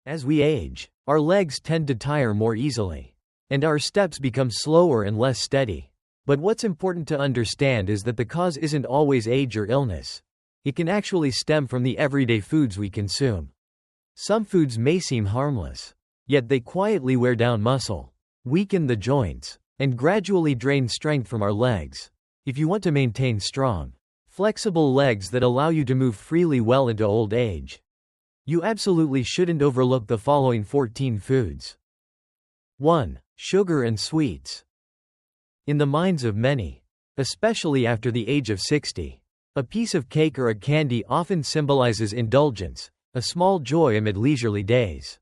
As we age, our legs tend to tire more easily, and our steps become slower and less steady. But what's important to understand is that the cause isn't always age or illness. It can actually stem from the everyday foods we consume. Some foods may seem harmless, yet they quietly wear down muscle, weaken the joints, and gradually drain strength from our legs. If you want to maintain strong, flexible legs that allow you to move freely well into old age, you absolutely shouldn't overlook the following 14 foods. 1. Sugar and sweets. In the minds of many, especially after the age of 60, a piece of cake or a candy often symbolizes indulgence, a small joy amid leisurely days.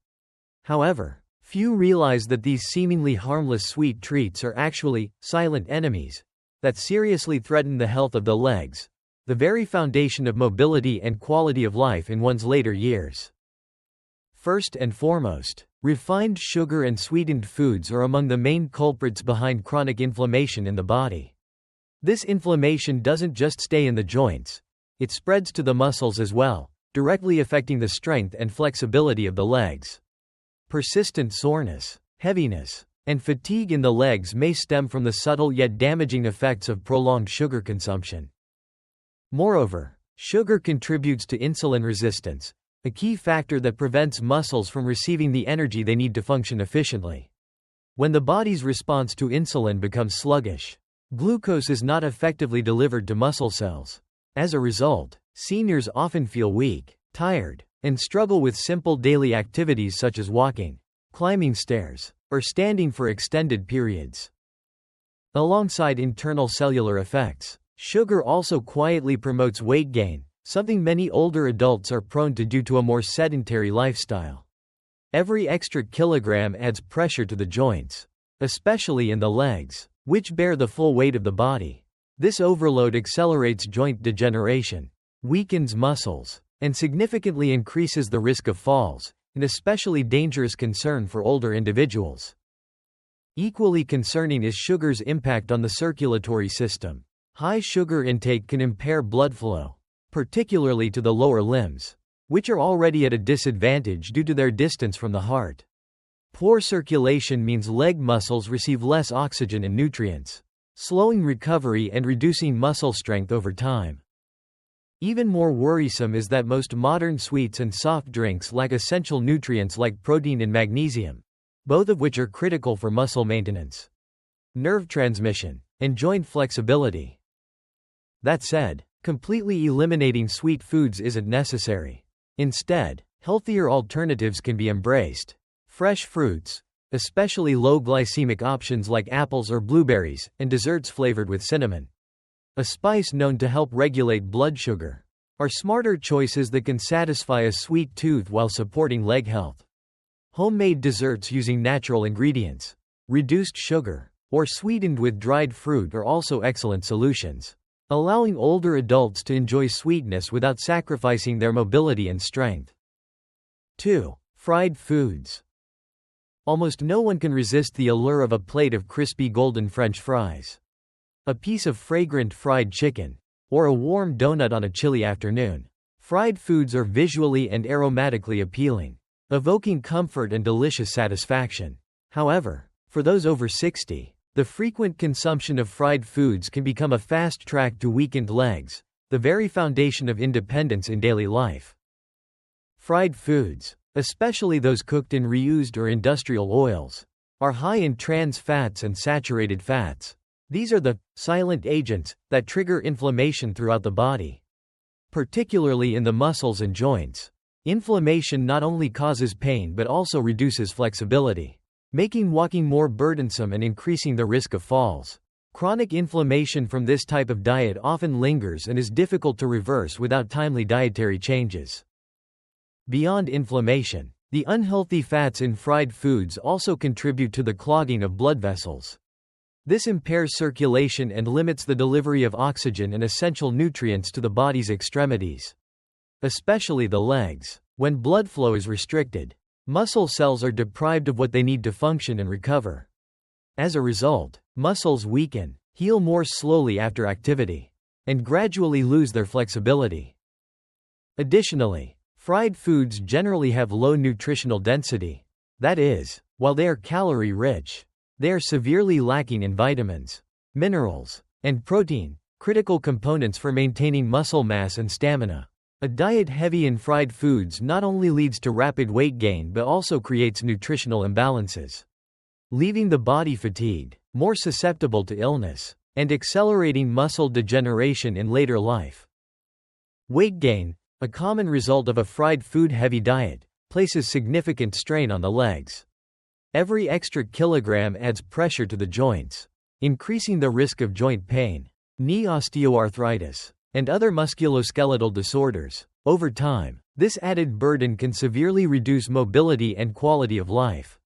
However, few realize that these seemingly harmless sweet treats are actually silent enemies that seriously threaten the health of the legs, the very foundation of mobility and quality of life in one's later years. First and foremost, refined sugar and sweetened foods are among the main culprits behind chronic inflammation in the body. This inflammation doesn't just stay in the joints, it spreads to the muscles as well, directly affecting the strength and flexibility of the legs. Persistent soreness, heaviness, and fatigue in the legs may stem from the subtle yet damaging effects of prolonged sugar consumption. Moreover, sugar contributes to insulin resistance, a key factor that prevents muscles from receiving the energy they need to function efficiently. When the body's response to insulin becomes sluggish, glucose is not effectively delivered to muscle cells. As a result, seniors often feel weak, tired, and struggle with simple daily activities such as walking, climbing stairs, or standing for extended periods. Alongside internal cellular effects, sugar also quietly promotes weight gain, something many older adults are prone to due to a more sedentary lifestyle. Every extra kilogram adds pressure to the joints, especially in the legs, which bear the full weight of the body. This overload accelerates joint degeneration, weakens muscles, and significantly increases the risk of falls, an especially dangerous concern for older individuals. Equally concerning is sugar's impact on the circulatory system. High sugar intake can impair blood flow, particularly to the lower limbs, which are already at a disadvantage due to their distance from the heart. Poor circulation means leg muscles receive less oxygen and nutrients, slowing recovery and reducing muscle strength over time. Even more worrisome is that most modern sweets and soft drinks lack essential nutrients like protein and magnesium, both of which are critical for muscle maintenance, nerve transmission, and joint flexibility. That said, completely eliminating sweet foods isn't necessary. Instead, healthier alternatives can be embraced. Fresh fruits, especially low-glycemic options like apples or blueberries, and desserts flavored with cinnamon, a spice known to help regulate blood sugar, are smarter choices that can satisfy a sweet tooth while supporting leg health. Homemade desserts using natural ingredients, reduced sugar, or sweetened with dried fruit are also excellent solutions, allowing older adults to enjoy sweetness without sacrificing their mobility and strength. 2. Fried foods. Almost no one can resist the allure of a plate of crispy golden French fries, a piece of fragrant fried chicken, or a warm donut on a chilly afternoon. Fried foods are visually and aromatically appealing, evoking comfort and delicious satisfaction. However, for those over 60, the frequent consumption of fried foods can become a fast track to weakened legs, the very foundation of independence in daily life. Fried foods, especially those cooked in reused or industrial oils, are high in trans fats and saturated fats. These are the silent agents that trigger inflammation throughout the body, particularly in the muscles and joints. Inflammation not only causes pain but also reduces flexibility, making walking more burdensome and increasing the risk of falls. Chronic inflammation from this type of diet often lingers and is difficult to reverse without timely dietary changes. Beyond inflammation, the unhealthy fats in fried foods also contribute to the clogging of blood vessels. This impairs circulation and limits the delivery of oxygen and essential nutrients to the body's extremities, especially the legs. When blood flow is restricted, muscle cells are deprived of what they need to function and recover. As a result, muscles weaken, heal more slowly after activity, and gradually lose their flexibility. Additionally, Fried foods generally have low nutritional density. That is, while they are calorie-rich, they are severely lacking in vitamins, minerals, and protein, critical components for maintaining muscle mass and stamina. A diet heavy in fried foods not only leads to rapid weight gain but also creates nutritional imbalances, leaving the body fatigued, more susceptible to illness, and accelerating muscle degeneration in later life. Weight gain, a common result of a fried food-heavy diet, places significant strain on the legs. Every extra kilogram adds pressure to the joints, increasing the risk of joint pain, knee osteoarthritis, and other musculoskeletal disorders. Over time, this added burden can severely reduce mobility and quality of life.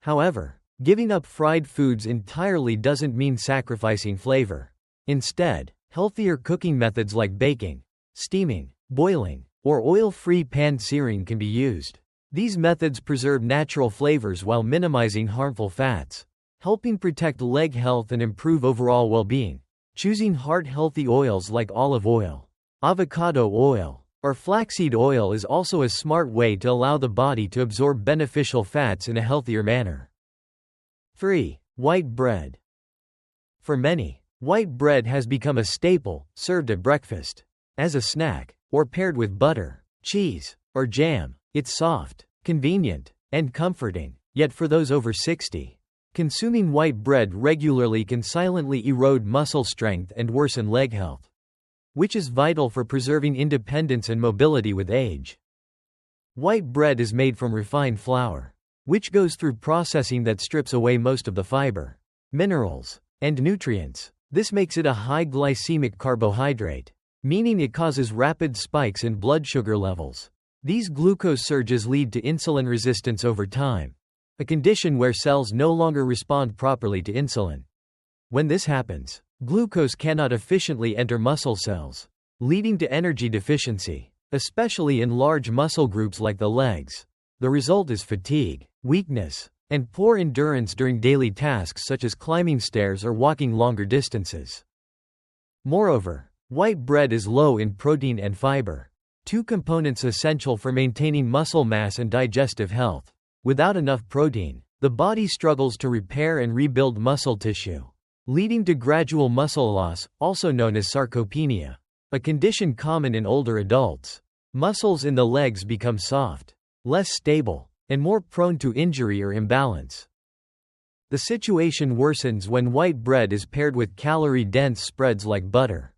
However, giving up fried foods entirely doesn't mean sacrificing flavor. Instead, healthier cooking methods like baking, steaming, boiling, or oil-free pan-searing can be used. These methods preserve natural flavors while minimizing harmful fats, helping protect leg health and improve overall well-being. Choosing heart-healthy oils like olive oil, avocado oil, or flaxseed oil is also a smart way to allow the body to absorb beneficial fats in a healthier manner. 3. White bread. For many, white bread has become a staple, served at breakfast, as a snack, or paired with butter, cheese, or jam. It's soft, convenient, and comforting. Yet for those over 60, consuming white bread regularly can silently erode muscle strength and worsen leg health, which is vital for preserving independence and mobility with age. White bread is made from refined flour, which goes through processing that strips away most of the fiber, minerals, and nutrients. This makes it a high glycemic carbohydrate, meaning it causes rapid spikes in blood sugar levels. These glucose surges lead to insulin resistance over time, a condition where cells no longer respond properly to insulin. When this happens, glucose cannot efficiently enter muscle cells, leading to energy deficiency, especially in large muscle groups like the legs. The result is fatigue, weakness, and poor endurance during daily tasks such as climbing stairs or walking longer distances. Moreover, white bread is low in protein and fiber, two components essential for maintaining muscle mass and digestive health. Without enough protein, the body struggles to repair and rebuild muscle tissue, leading to gradual muscle loss, also known as sarcopenia, a condition common in older adults. Muscles in the legs become soft, less stable, and more prone to injury or imbalance. The situation worsens when white bread is paired with calorie-dense spreads like butter,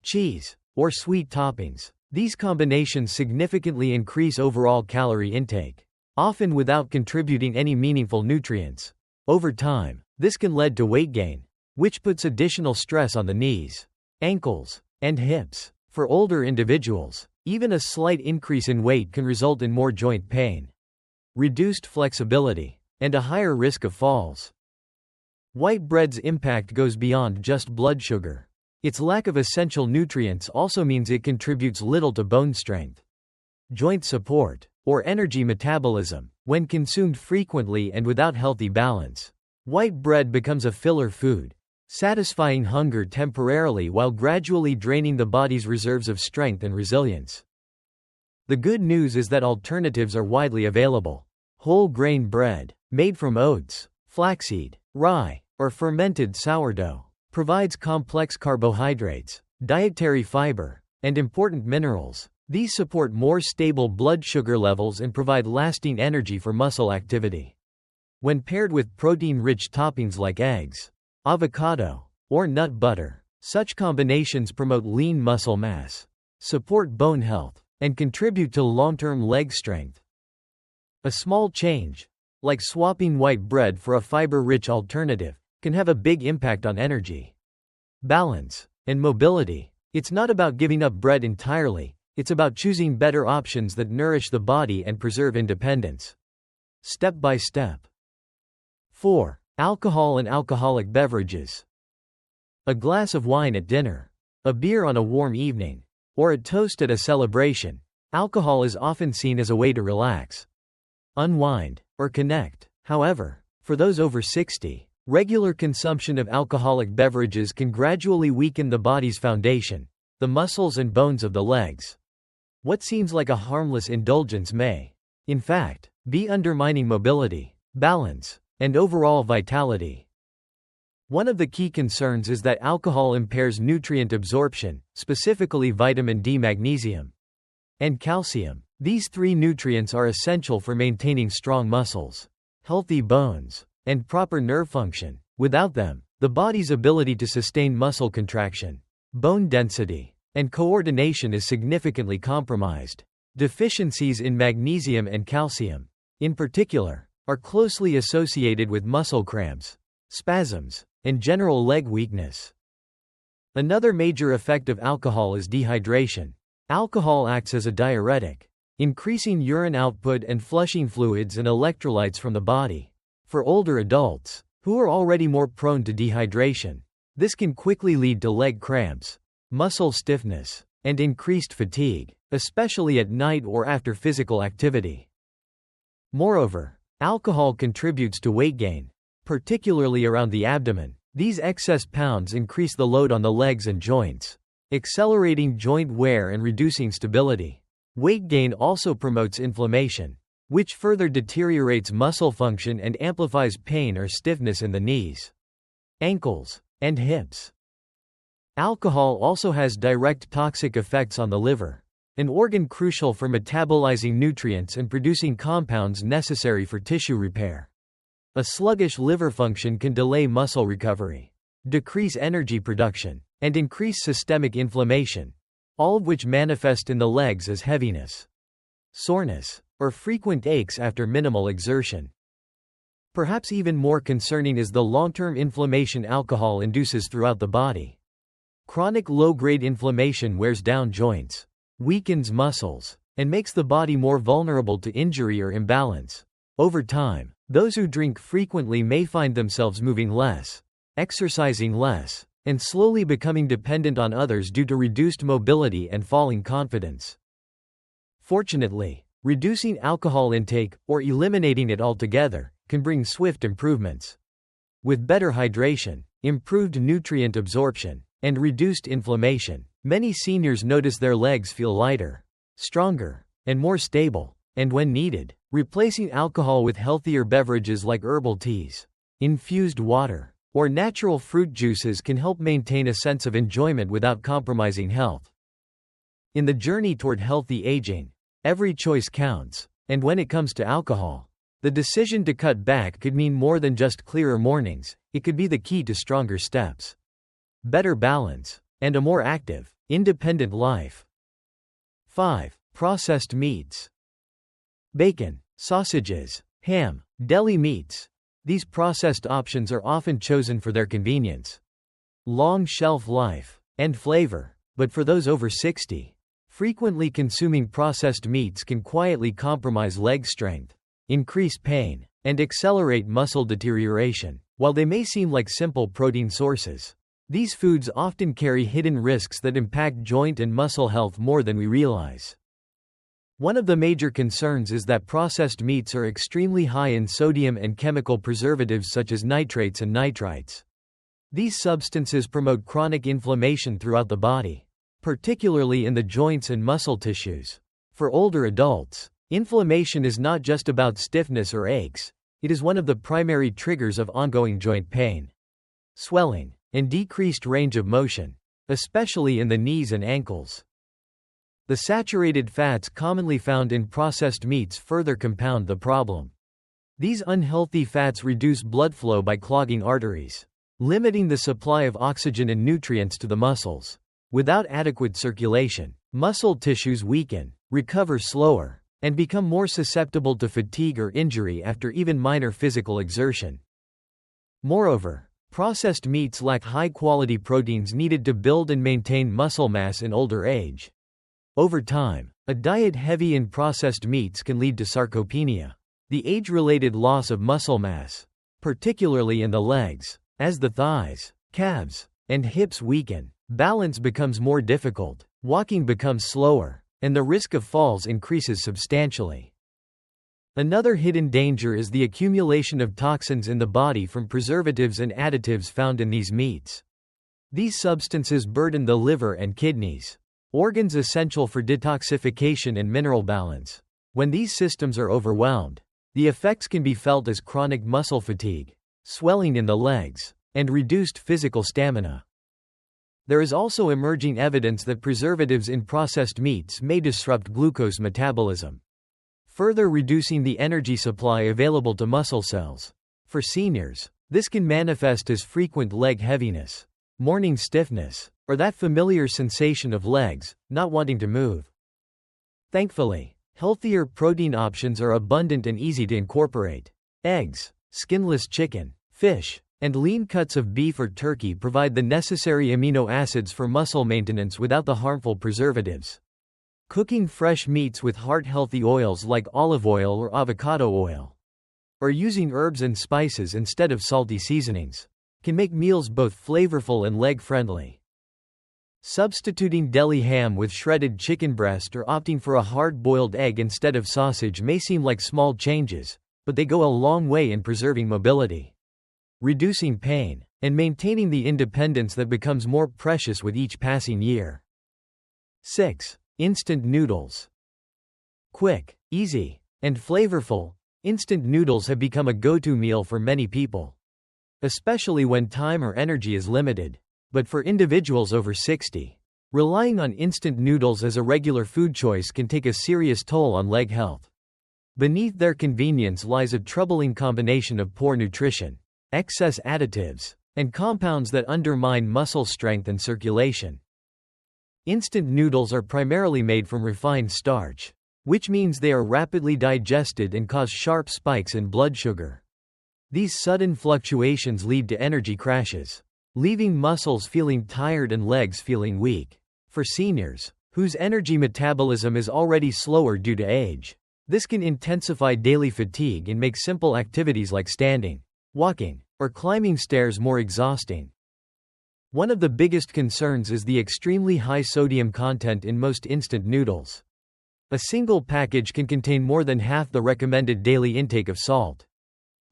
cheese, or sweet toppings. These combinations significantly increase overall calorie intake, often without contributing any meaningful nutrients. Over time, this can lead to weight gain, which puts additional stress on the knees, ankles, and hips. For older individuals, even a slight increase in weight can result in more joint pain, reduced flexibility, and a higher risk of falls. White bread's impact goes beyond just blood sugar. Its lack of essential nutrients also means it contributes little to bone strength, joint support, or energy metabolism. When consumed frequently and without healthy balance, white bread becomes a filler food, satisfying hunger temporarily while gradually draining the body's reserves of strength and resilience. The good news is that alternatives are widely available. Whole grain bread, made from oats, flaxseed, rye, or fermented sourdough, provides complex carbohydrates, dietary fiber, and important minerals. These support more stable blood sugar levels and provide lasting energy for muscle activity. When paired with protein-rich toppings like eggs, avocado, or nut butter, such combinations promote lean muscle mass, support bone health, and contribute to long-term leg strength. A small change, like swapping white bread for a fiber-rich alternative, can have a big impact on energy, balance, and mobility. It's not about giving up bread entirely, it's about choosing better options that nourish the body and preserve independence. Step by step. 4. Alcohol and alcoholic beverages. A glass of wine at dinner, a beer on a warm evening, or a toast at a celebration. Alcohol is often seen as a way to relax, unwind, or connect. However, for those over 60, regular consumption of alcoholic beverages can gradually weaken the body's foundation, the muscles and bones of the legs. What seems like a harmless indulgence may, in fact, be undermining mobility, balance, and overall vitality. One of the key concerns is that alcohol impairs nutrient absorption, specifically vitamin D, magnesium, and calcium. These three nutrients are essential for maintaining strong muscles, healthy bones, and proper nerve function. Without them, the body's ability to sustain muscle contraction, bone density, and coordination is significantly compromised. Deficiencies in magnesium and calcium, in particular, are closely associated with muscle cramps, spasms, and general leg weakness. Another major effect of alcohol is dehydration. Alcohol acts as a diuretic, increasing urine output and flushing fluids and electrolytes from the body. For older adults, who are already more prone to dehydration, this can quickly lead to leg cramps, muscle stiffness, and increased fatigue, especially at night or after physical activity. Moreover, alcohol contributes to weight gain, particularly around the abdomen. These excess pounds increase the load on the legs and joints, accelerating joint wear and reducing stability. Weight gain also promotes inflammation, which further deteriorates muscle function and amplifies pain or stiffness in the knees, ankles, and hips. Alcohol also has direct toxic effects on the liver, an organ crucial for metabolizing nutrients and producing compounds necessary for tissue repair. A sluggish liver function can delay muscle recovery, decrease energy production, and increase systemic inflammation, all of which manifest in the legs as heaviness, soreness, or frequent aches after minimal exertion. Perhaps even more concerning is the long-term inflammation alcohol induces throughout the body. Chronic low-grade inflammation wears down joints, weakens muscles, and makes the body more vulnerable to injury or imbalance. Over time, those who drink frequently may find themselves moving less, exercising less, and slowly becoming dependent on others due to reduced mobility and falling confidence. Fortunately, reducing alcohol intake, or eliminating it altogether, can bring swift improvements. With better hydration, improved nutrient absorption, and reduced inflammation, many seniors notice their legs feel lighter, stronger, and more stable, and when needed, replacing alcohol with healthier beverages like herbal teas, infused water, or natural fruit juices can help maintain a sense of enjoyment without compromising health. In the journey toward healthy aging, every choice counts, and when it comes to alcohol, the decision to cut back could mean more than just clearer mornings. It could be the key to stronger steps, better balance, and a more active, independent life. 5. Processed meats. Bacon, sausages, ham, deli meats. These processed options are often chosen for their convenience, long shelf life, and flavor, but for those over 60, frequently consuming processed meats can quietly compromise leg strength, increase pain, and accelerate muscle deterioration. While they may seem like simple protein sources, these foods often carry hidden risks that impact joint and muscle health more than we realize. One of the major concerns is that processed meats are extremely high in sodium and chemical preservatives such as nitrates and nitrites. These substances promote chronic inflammation throughout the body, particularly in the joints and muscle tissues. For older adults, inflammation is not just about stiffness or aches. It is one of the primary triggers of ongoing joint pain, swelling, and decreased range of motion, especially in the knees and ankles. The saturated fats commonly found in processed meats further compound the problem. These unhealthy fats reduce blood flow by clogging arteries, limiting the supply of oxygen and nutrients to the muscles. Without adequate circulation, muscle tissues weaken, recover slower, and become more susceptible to fatigue or injury after even minor physical exertion. Moreover, processed meats lack high-quality proteins needed to build and maintain muscle mass in older age. Over time, a diet heavy in processed meats can lead to sarcopenia, the age-related loss of muscle mass, particularly in the legs. As the thighs, calves, and hips weaken, balance becomes more difficult, walking becomes slower, and the risk of falls increases substantially. Another hidden danger is the accumulation of toxins in the body from preservatives and additives found in these meats. These substances burden the liver and kidneys, organs essential for detoxification and mineral balance. When these systems are overwhelmed, the effects can be felt as chronic muscle fatigue, swelling in the legs, and reduced physical stamina. There is also emerging evidence that preservatives in processed meats may disrupt glucose metabolism, further reducing the energy supply available to muscle cells. For seniors, this can manifest as frequent leg heaviness, morning stiffness, or that familiar sensation of legs not wanting to move. Thankfully, healthier protein options are abundant and easy to incorporate. Eggs, skinless chicken, fish, and lean cuts of beef or turkey provide the necessary amino acids for muscle maintenance without the harmful preservatives. Cooking fresh meats with heart-healthy oils like olive oil or avocado oil, or using herbs and spices instead of salty seasonings, can make meals both flavorful and leg-friendly. Substituting deli ham with shredded chicken breast or opting for a hard-boiled egg instead of sausage may seem like small changes, but they go a long way in preserving mobility, reducing pain, and maintaining the independence that becomes more precious with each passing year. 6. Instant noodles. Quick, easy, and flavorful, instant noodles have become a go-to meal for many people, especially when time or energy is limited. But for individuals over 60, relying on instant noodles as a regular food choice can take a serious toll on leg health. Beneath their convenience lies a troubling combination of poor nutrition, excess additives, and compounds that undermine muscle strength and circulation. Instant noodles are primarily made from refined starch, which means they are rapidly digested and cause sharp spikes in blood sugar. These sudden fluctuations lead to energy crashes, leaving muscles feeling tired and legs feeling weak. For seniors, whose energy metabolism is already slower due to age, this can intensify daily fatigue and make simple activities like standing, walking, or climbing stairs more exhausting. One of the biggest concerns is the extremely high sodium content in most instant noodles. A single package can contain more than half the recommended daily intake of salt.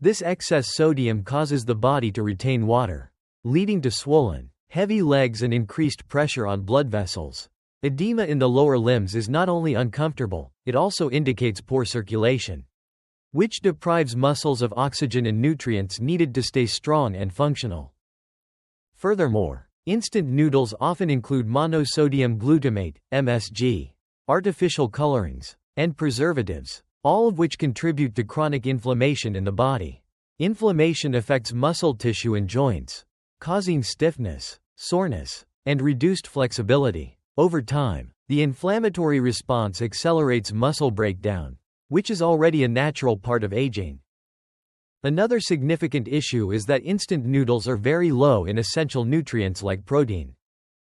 This excess sodium causes the body to retain water, leading to swollen, heavy legs and increased pressure on blood vessels. Edema in the lower limbs is not only uncomfortable, it also indicates poor circulation, which deprives muscles of oxygen and nutrients needed to stay strong and functional. Furthermore, instant noodles often include monosodium glutamate, MSG, artificial colorings, and preservatives, all of which contribute to chronic inflammation in the body. Inflammation affects muscle tissue and joints, causing stiffness, soreness, and reduced flexibility. Over time, the inflammatory response accelerates muscle breakdown, which is already a natural part of aging. Another significant issue is that instant noodles are very low in essential nutrients like protein,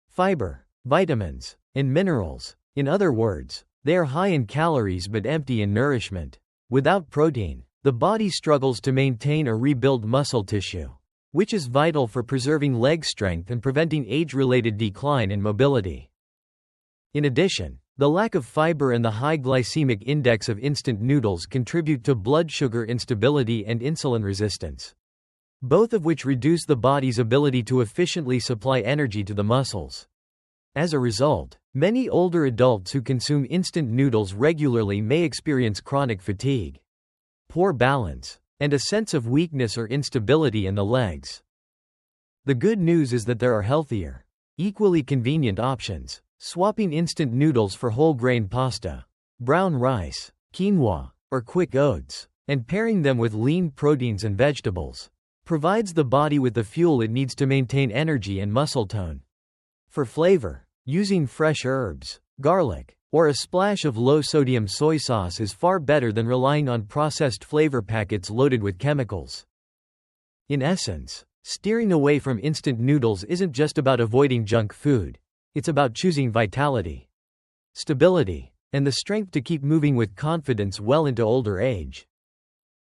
fiber, vitamins, and minerals. In other words, they are high in calories but empty in nourishment. Without protein, the body struggles to maintain or rebuild muscle tissue, which is vital for preserving leg strength and preventing age-related decline in mobility. In addition, the lack of fiber and the high glycemic index of instant noodles contribute to blood sugar instability and insulin resistance, both of which reduce the body's ability to efficiently supply energy to the muscles. As a result, many older adults who consume instant noodles regularly may experience chronic fatigue, poor balance, and a sense of weakness or instability in the legs. The good news is that there are healthier, equally convenient options. Swapping instant noodles for whole grain pasta, brown rice, quinoa, or quick oats, and pairing them with lean proteins and vegetables, provides the body with the fuel it needs to maintain energy and muscle tone. For flavor, using fresh herbs, garlic, or a splash of low-sodium soy sauce is far better than relying on processed flavor packets loaded with chemicals. In essence, steering away from instant noodles isn't just about avoiding junk food. It's about choosing vitality, stability, and the strength to keep moving with confidence well into older age.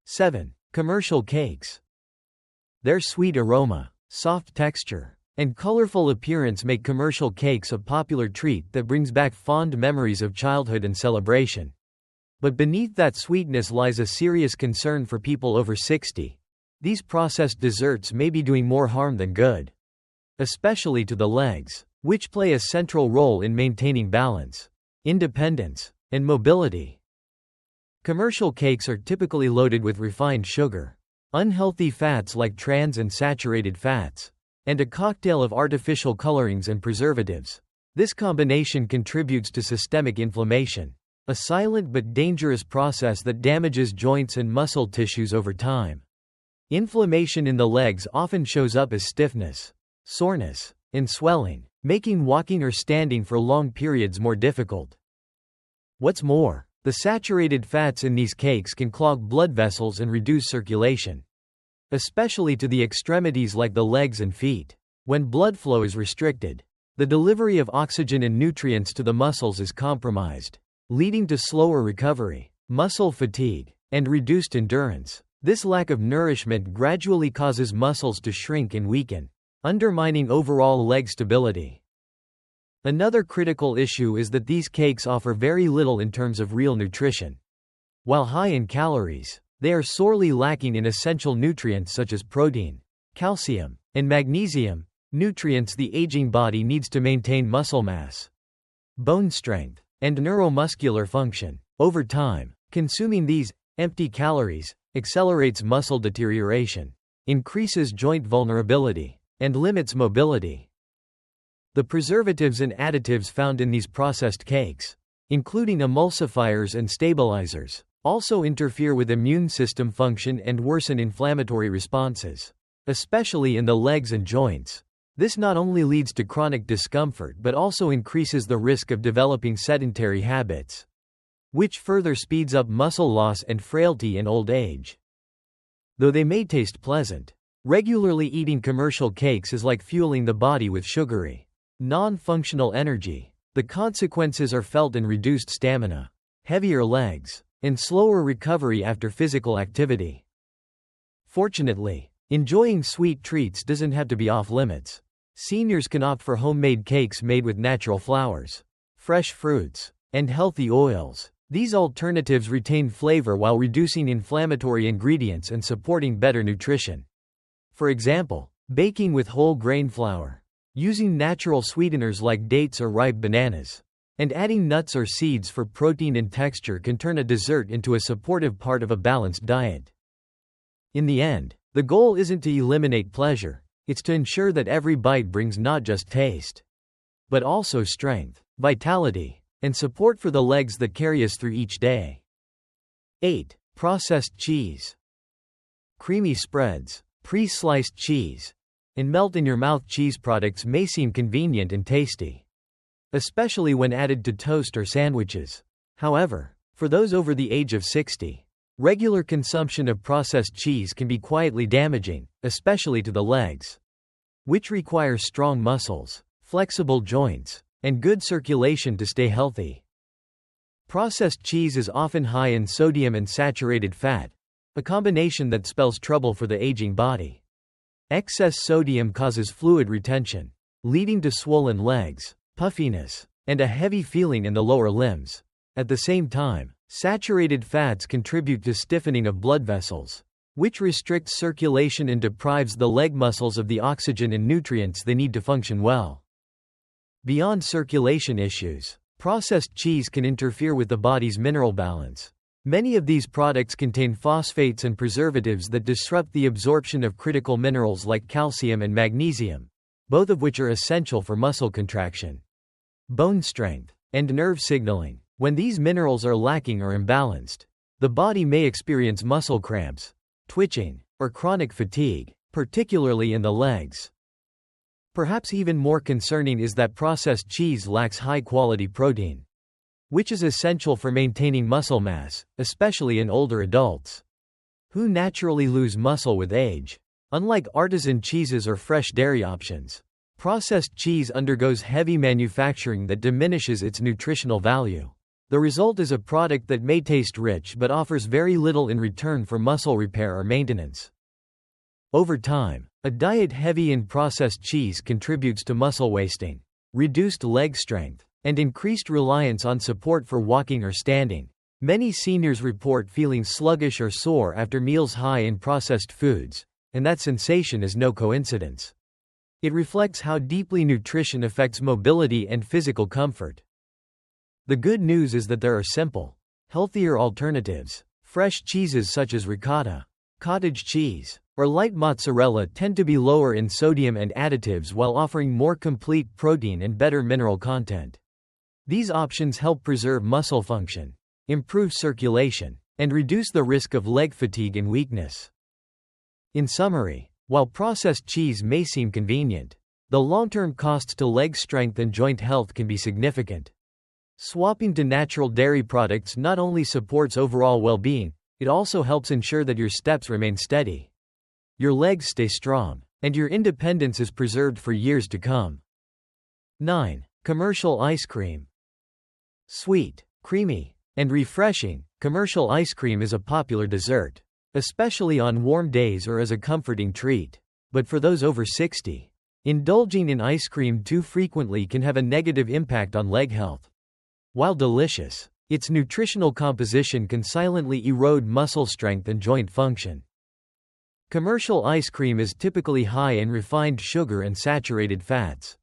7. Commercial cakes. Their sweet aroma, soft texture, and colorful appearance make commercial cakes a popular treat that brings back fond memories of childhood and celebration. But beneath that sweetness lies a serious concern for people over 60. These processed desserts may be doing more harm than good, especially to the legs, which play a central role in maintaining balance, independence, and mobility. Commercial cakes are typically loaded with refined sugar, unhealthy fats like trans and saturated fats, and a cocktail of artificial colorings and preservatives. This combination contributes to systemic inflammation, a silent but dangerous process that damages joints and muscle tissues over time. Inflammation in the legs often shows up as stiffness, soreness, and swelling, making walking or standing for long periods more difficult. What's more, the saturated fats in these cakes can clog blood vessels and reduce circulation, especially to the extremities like the legs and feet. When blood flow is restricted, the delivery of oxygen and nutrients to the muscles is compromised, leading to slower recovery, muscle fatigue, and reduced endurance. This lack of nourishment gradually causes muscles to shrink and weaken, undermining overall leg stability. Another critical issue is that these cakes offer very little in terms of real nutrition. While high in calories, they are sorely lacking in essential nutrients such as protein, calcium, and magnesium, nutrients the aging body needs to maintain muscle mass, bone strength, and neuromuscular function. Over time, consuming these empty calories accelerates muscle deterioration, increases joint vulnerability, and limits mobility. The preservatives and additives found in these processed cakes, including emulsifiers and stabilizers, also interfere with immune system function and worsen inflammatory responses, especially in the legs and joints. This not only leads to chronic discomfort but also increases the risk of developing sedentary habits, which further speeds up muscle loss and frailty in old age. Though they may taste pleasant, regularly eating commercial cakes is like fueling the body with sugary, non-functional energy. The consequences are felt in reduced stamina, heavier legs, and slower recovery after physical activity. Fortunately, enjoying sweet treats doesn't have to be off-limits. Seniors can opt for homemade cakes made with natural flours, fresh fruits, and healthy oils. These alternatives retain flavor while reducing inflammatory ingredients and supporting better nutrition. For example, baking with whole grain flour, using natural sweeteners like dates or ripe bananas, and adding nuts or seeds for protein and texture can turn a dessert into a supportive part of a balanced diet. In the end, the goal isn't to eliminate pleasure, it's to ensure that every bite brings not just taste, but also strength, vitality, and support for the legs that carry us through each day. 8. Processed cheese. Creamy spreads, pre-sliced cheese, and melt-in-your-mouth cheese products may seem convenient and tasty, especially when added to toast or sandwiches. However, for those over the age of 60, regular consumption of processed cheese can be quietly damaging, especially to the legs, which require strong muscles, flexible joints, and good circulation to stay healthy. Processed cheese is often high in sodium and saturated fat, a combination that spells trouble for the aging body. Excess sodium causes fluid retention, leading to swollen legs, puffiness, and a heavy feeling in the lower limbs. At the same time, saturated fats contribute to stiffening of blood vessels, which restricts circulation and deprives the leg muscles of the oxygen and nutrients they need to function well. Beyond circulation issues, processed cheese can interfere with the body's mineral balance. Many of these products contain phosphates and preservatives that disrupt the absorption of critical minerals like calcium and magnesium, both of which are essential for muscle contraction, bone strength, and nerve signaling. When these minerals are lacking or imbalanced, the body may experience muscle cramps, twitching, or chronic fatigue, particularly in the legs. Perhaps even more concerning is that processed cheese lacks high-quality protein, which is essential for maintaining muscle mass, especially in older adults, who naturally lose muscle with age. Unlike artisan cheeses or fresh dairy options, processed cheese undergoes heavy manufacturing that diminishes its nutritional value. The result is a product that may taste rich but offers very little in return for muscle repair or maintenance. Over time, a diet heavy in processed cheese contributes to muscle wasting, reduced leg strength, and increased reliance on support for walking or standing. Many seniors report feeling sluggish or sore after meals high in processed foods, and that sensation is no coincidence. It reflects how deeply nutrition affects mobility and physical comfort. The good news is that there are simple, healthier alternatives. Fresh cheeses such as ricotta, cottage cheese, or light mozzarella tend to be lower in sodium and additives while offering more complete protein and better mineral content. These options help preserve muscle function, improve circulation, and reduce the risk of leg fatigue and weakness. In summary, while processed cheese may seem convenient, the long-term costs to leg strength and joint health can be significant. Swapping to natural dairy products not only supports overall well-being, it also helps ensure that your steps remain steady, your legs stay strong, and your independence is preserved for years to come. 9. Commercial ice cream. Sweet, creamy, and refreshing, commercial ice cream is a popular dessert, especially on warm days or as a comforting treat. But for those over 60, indulging in ice cream too frequently can have a negative impact on leg health. While delicious, its nutritional composition can silently erode muscle strength and joint function. Commercial ice cream is typically high in refined sugar and saturated fats.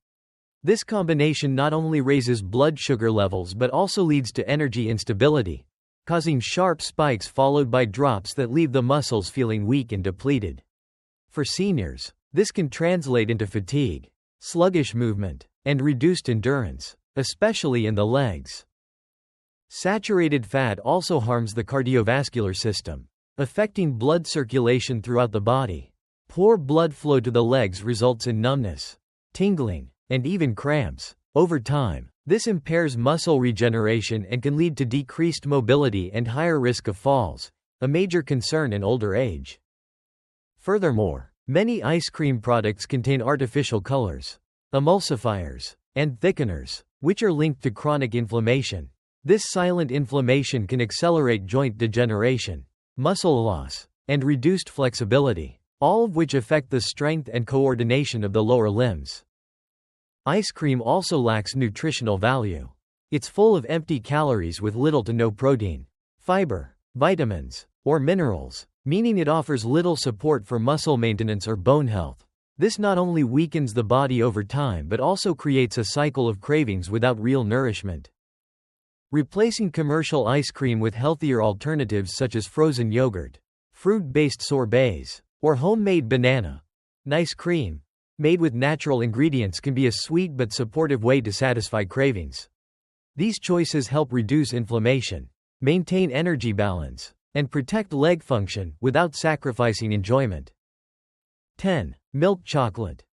This combination not only raises blood sugar levels but also leads to energy instability, causing sharp spikes followed by drops that leave the muscles feeling weak and depleted. For seniors, this can translate into fatigue, sluggish movement, and reduced endurance, especially in the legs. Saturated fat also harms the cardiovascular system, affecting blood circulation throughout the body. Poor blood flow to the legs results in numbness, tingling, and even cramps. Over time, this impairs muscle regeneration and can lead to decreased mobility and higher risk of falls, a major concern in older age. Furthermore, many ice cream products contain artificial colors, emulsifiers, and thickeners, which are linked to chronic inflammation. This silent inflammation can accelerate joint degeneration, muscle loss, and reduced flexibility, all of which affect the strength and coordination of the lower limbs. Ice cream also lacks nutritional value. It's full of empty calories with little to no protein, fiber, vitamins, or minerals, meaning it offers little support for muscle maintenance or bone health. This not only weakens the body over time but also creates a cycle of cravings without real nourishment. Replacing commercial ice cream with healthier alternatives such as frozen yogurt, fruit-based sorbets, or homemade banana ice cream, made with natural ingredients can be a sweet but supportive way to satisfy cravings. These choices help reduce inflammation, maintain energy balance, and protect leg function without sacrificing enjoyment. 10. Milk chocolate.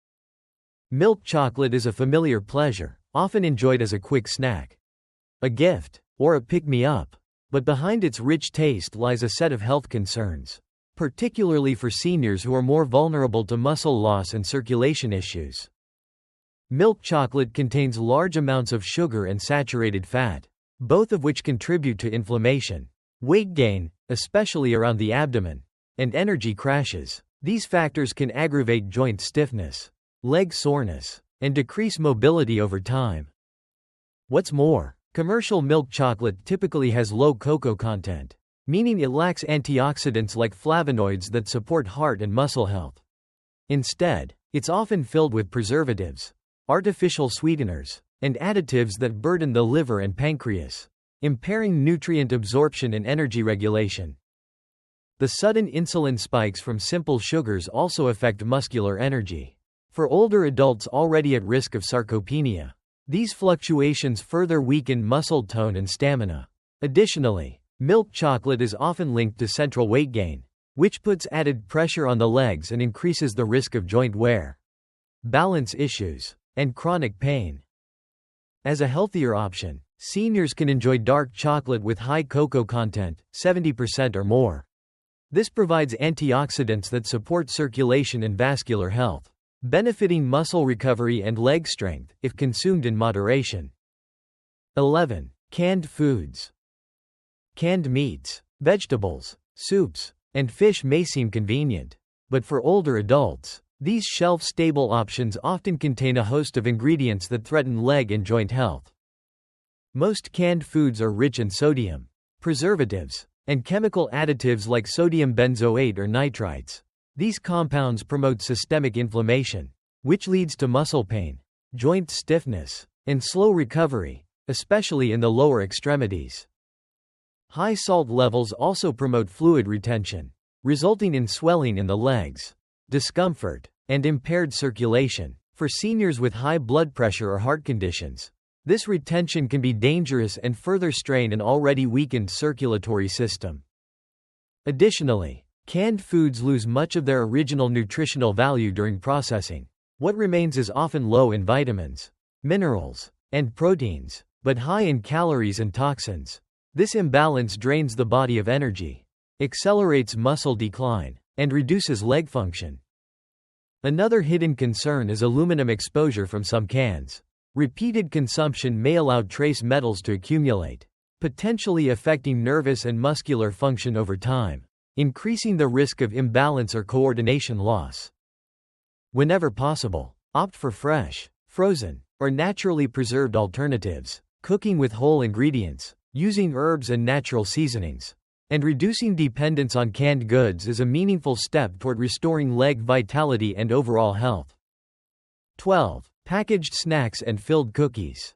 Milk chocolate is a familiar pleasure, often enjoyed as a quick snack, a gift, or a pick-me-up. But behind its rich taste lies a set of health concerns, particularly for seniors who are more vulnerable to muscle loss and circulation issues. Milk chocolate contains large amounts of sugar and saturated fat, both of which contribute to inflammation, weight gain, especially around the abdomen, and energy crashes. These factors can aggravate joint stiffness, leg soreness, and decrease mobility over time. What's more, commercial milk chocolate typically has low cocoa content, meaning it lacks antioxidants like flavonoids that support heart and muscle health. Instead, it's often filled with preservatives, artificial sweeteners, and additives that burden the liver and pancreas, impairing nutrient absorption and energy regulation. The sudden insulin spikes from simple sugars also affect muscular energy. For older adults already at risk of sarcopenia, these fluctuations further weaken muscle tone and stamina. Additionally, milk chocolate is often linked to central weight gain, which puts added pressure on the legs and increases the risk of joint wear, balance issues, and chronic pain. As a healthier option, seniors can enjoy dark chocolate with high cocoa content, 70% or more. This provides antioxidants that support circulation and vascular health, benefiting muscle recovery and leg strength if consumed in moderation. 11. Canned foods. Canned meats, vegetables, soups, and fish may seem convenient, but for older adults, these shelf-stable options often contain a host of ingredients that threaten leg and joint health. Most canned foods are rich in sodium, preservatives, and chemical additives like sodium benzoate or nitrites. These compounds promote systemic inflammation, which leads to muscle pain, joint stiffness, and slow recovery, especially in the lower extremities. High salt levels also promote fluid retention, resulting in swelling in the legs, discomfort, and impaired circulation. For seniors with high blood pressure or heart conditions, this retention can be dangerous and further strain an already weakened circulatory system. Additionally, canned foods lose much of their original nutritional value during processing. What remains is often low in vitamins, minerals, and proteins, but high in calories and toxins. This imbalance drains the body of energy, accelerates muscle decline, and reduces leg function. Another hidden concern is aluminum exposure from some cans. Repeated consumption may allow trace metals to accumulate, potentially affecting nervous and muscular function over time, increasing the risk of imbalance or coordination loss. Whenever possible, opt for fresh, frozen, or naturally preserved alternatives, cooking with whole ingredients, using herbs and natural seasonings, and reducing dependence on canned goods is a meaningful step toward restoring leg vitality and overall health. 12. Packaged snacks and filled cookies.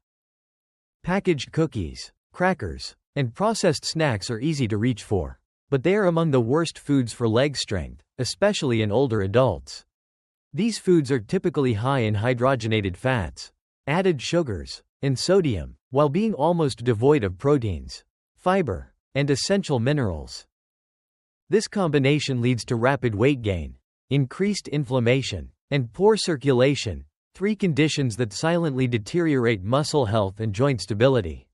Packaged cookies, crackers, and processed snacks are easy to reach for, but they are among the worst foods for leg strength, especially in older adults. These foods are typically high in hydrogenated fats, added sugars, and sodium, while being almost devoid of proteins, fiber, and essential minerals. This combination leads to rapid weight gain, increased inflammation, and poor circulation, three conditions that silently deteriorate muscle health and joint stability.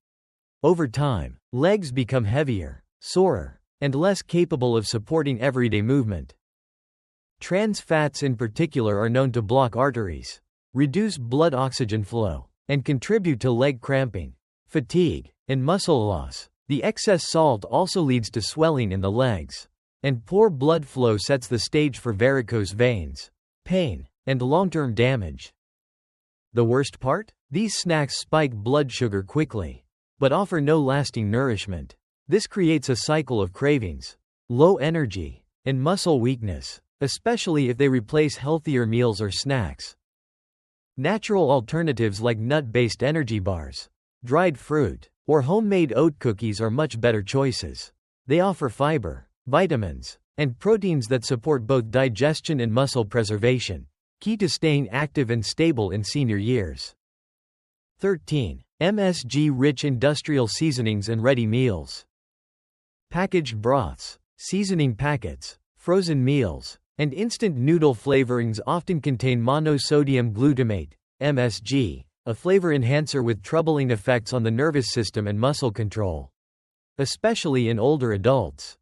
Over time, legs become heavier, sorer, and less capable of supporting everyday movement. Trans fats in particular are known to block arteries, reduce blood oxygen flow, and contribute to leg cramping, fatigue, and muscle loss. The excess salt also leads to swelling in the legs, and poor blood flow sets the stage for varicose veins, pain, and long-term damage. The worst part? These snacks spike blood sugar quickly, but offer no lasting nourishment. This creates a cycle of cravings, low energy, and muscle weakness, especially if they replace healthier meals or snacks. Natural alternatives like nut-based energy bars, dried fruit, or homemade oat cookies are much better choices. They offer fiber, vitamins, and proteins that support both digestion and muscle preservation, key to staying active and stable in senior years. 13. MSG-rich industrial seasonings and ready meals. Packaged broths, seasoning packets, frozen meals, and instant noodle flavorings often contain monosodium glutamate, MSG, a flavor enhancer with troubling effects on the nervous system and muscle control, especially in older adults.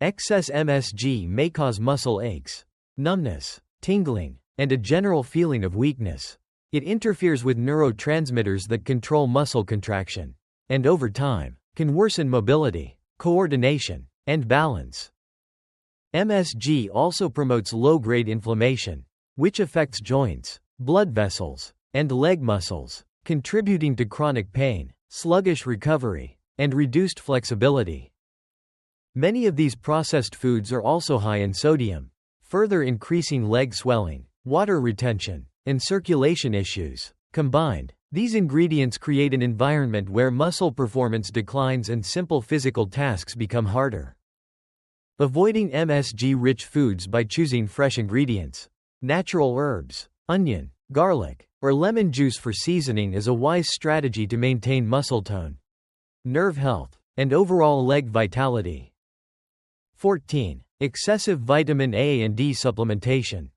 Excess MSG may cause muscle aches, numbness, tingling, and a general feeling of weakness. It interferes with neurotransmitters that control muscle contraction, and over time, can worsen mobility, coordination, and balance. MSG also promotes low-grade inflammation, which affects joints, blood vessels, and leg muscles, contributing to chronic pain, sluggish recovery, and reduced flexibility. Many of these processed foods are also high in sodium, further increasing leg swelling, water retention, and circulation issues. Combined, these ingredients create an environment where muscle performance declines and simple physical tasks become harder. Avoiding MSG-rich foods by choosing fresh ingredients, natural herbs, onion, garlic, or lemon juice for seasoning is a wise strategy to maintain muscle tone, nerve health, and overall leg vitality. 14. Excessive vitamin A and D supplementation.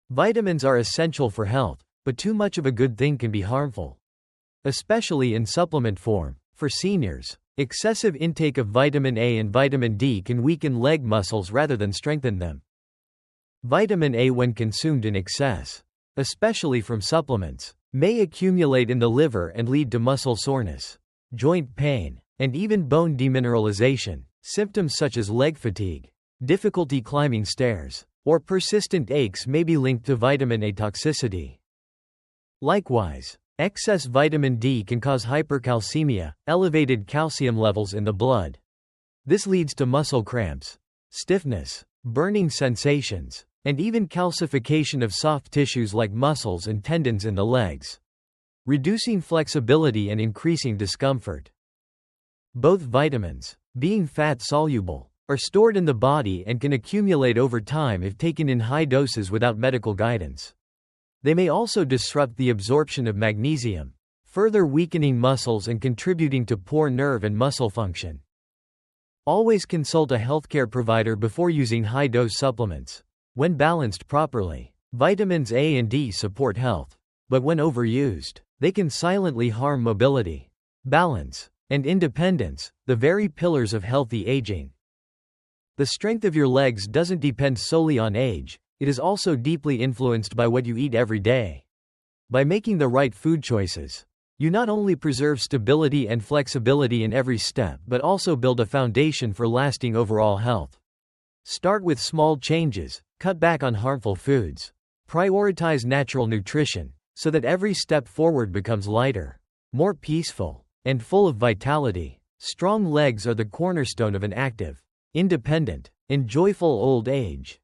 Vitamins are essential for health, but too much of a good thing can be harmful. Especially in supplement form. For seniors, excessive intake of vitamin A and vitamin D can weaken leg muscles rather than strengthen them. Vitamin A, when consumed in excess, especially from supplements, may accumulate in the liver and lead to muscle soreness, joint pain, and even bone demineralization. Symptoms such as leg fatigue, difficulty climbing stairs, or persistent aches may be linked to vitamin A toxicity. Likewise, excess vitamin D can cause hypercalcemia, elevated calcium levels in the blood. This leads to muscle cramps, stiffness, burning sensations, and even calcification of soft tissues like muscles and tendons in the legs, reducing flexibility and increasing discomfort. Both vitamins, being fat-soluble, are stored in the body and can accumulate over time if taken in high doses without medical guidance. They may also disrupt the absorption of magnesium, further weakening muscles and contributing to poor nerve and muscle function. Always consult a healthcare provider before using high-dose supplements. When balanced properly, vitamins A and D support health. But when overused, they can silently harm mobility, balance, and independence, the very pillars of healthy aging. The strength of your legs doesn't depend solely on age, it is also deeply influenced by what you eat every day. By making the right food choices, you not only preserve stability and flexibility in every step but also build a foundation for lasting overall health. Start with small changes, cut back on harmful foods, prioritize natural nutrition, so that every step forward becomes lighter, more peaceful, and full of vitality. Strong legs are the cornerstone of an active, independent, and joyful old age.